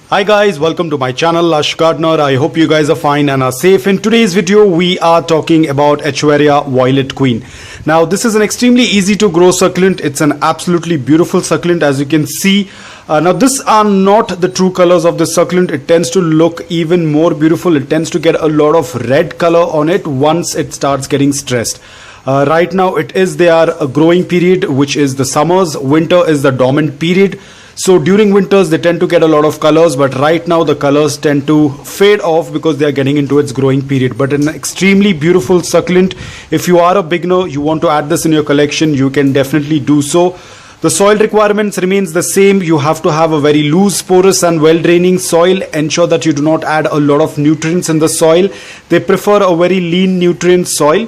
Hi guys, welcome to my channel Lush Gardener. I hope you guys are fine and are safe. In today's video we are talking about Echeveria Violet Queen. Now this is an extremely easy to grow succulent. It's an absolutely beautiful succulent, as you can see. Now these are not the true colors of the succulent. It tends to look even more beautiful. It tends to get a lot of red color on it once it starts getting stressed. Right now it is their growing period, which is the summers. Winter is the dormant period. So during winters they tend to get a lot of colors, but right now the colors tend to fade off because they are getting into its growing period. But an extremely beautiful succulent. If you are a beginner, you want to add this in your collection, you can definitely do so. The soil requirements remains the same. You have to have a very loose, porous and well draining soil. Ensure that you do not add a lot of nutrients in the soil. They prefer a very lean nutrient soil.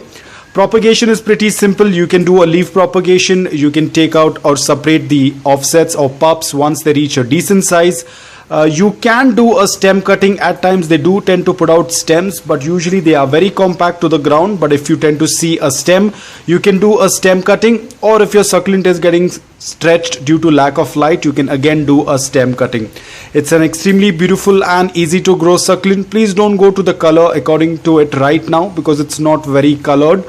Propagation is pretty simple. You can do a leaf propagation. You can take out or separate the offsets or pups once they reach a decent size. You can do a stem cutting. At times they do tend to put out stems, but usually they are very compact to the ground. But if you tend to see a stem, you can do a stem cutting, or if your succulent is getting stretched due to lack of light, you can again do a stem cutting. It's an extremely beautiful and easy to grow succulent. Please don't go to the color according to it right now because it's not very colored.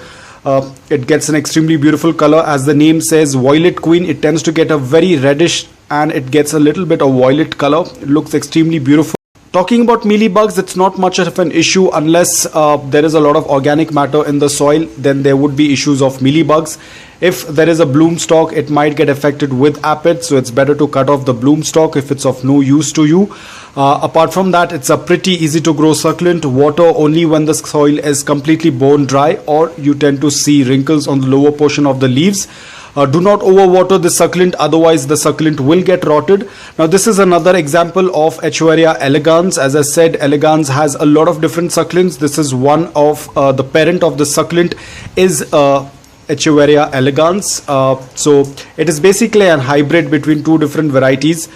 It gets an extremely beautiful color. As the name says, Violet Queen, it tends to get a very reddish and it gets a little bit of violet color. It looks extremely beautiful. Talking about mealybugs, it's not much of an issue unless there is a lot of organic matter in the soil. Then there would be issues of mealybugs. If there is a bloom stalk, it might get affected with aphids, so it's better to cut off the bloom stalk if it's of no use to you. Apart from that, it's a pretty easy to grow succulent. Water only when the soil is completely bone dry or you tend to see wrinkles on the lower portion of the leaves. Do not overwater the succulent, otherwise the succulent will get rotted. Now this is another example of Echuaria Elegance. As I said, Elegance has a lot of different succulents. This is one of the parent of the succulent is Echeveria Elegance. So it is basically a hybrid between two different varieties,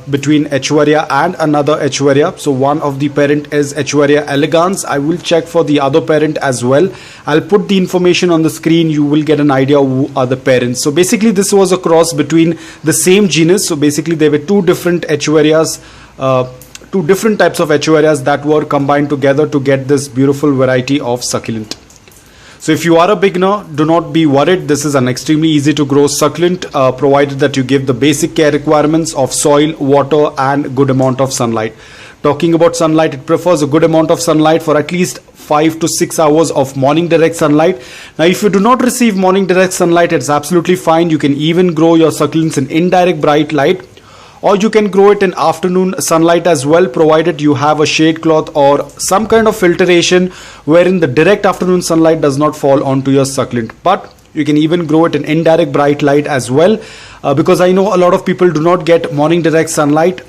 between Echuaria and another Echuaria. So one of the parent is Echuaria Elegance. I will check for the other parent as well. I'll put the information on the screen. You will get an idea who are the parents. So basically this was a cross between the same genus. So basically there were two different Echuarias, two different types of Echuarias that were combined together to get this beautiful variety of succulent. So if you are a beginner, do not be worried. This is an extremely easy to grow succulent, provided that you give the basic care requirements of soil, water and good amount of sunlight. Talking about sunlight, it prefers a good amount of sunlight for at least 5 to 6 hours of morning direct sunlight. Now if you do not receive morning direct sunlight, it's absolutely fine. You can even grow your succulents in indirect bright light, or you can grow it in afternoon sunlight as well, provided you have a shade cloth or some kind of filtration wherein the direct afternoon sunlight does not fall onto your succulent. But you can even grow it in indirect bright light as well, because I know a lot of people do not get morning direct sunlight.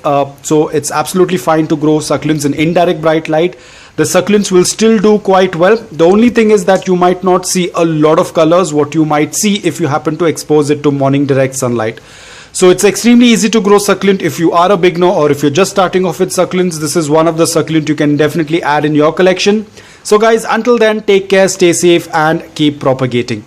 So it's absolutely fine to grow succulents in indirect bright light. The succulents will still do quite well. The only thing is that you might not see a lot of colors what you might see if you happen to expose it to morning direct sunlight. So it's extremely easy to grow succulent. If you are a beginner or if you're just starting off with succulents, this is one of the succulent you can definitely add in your collection. So guys, until then, take care, stay safe and keep propagating.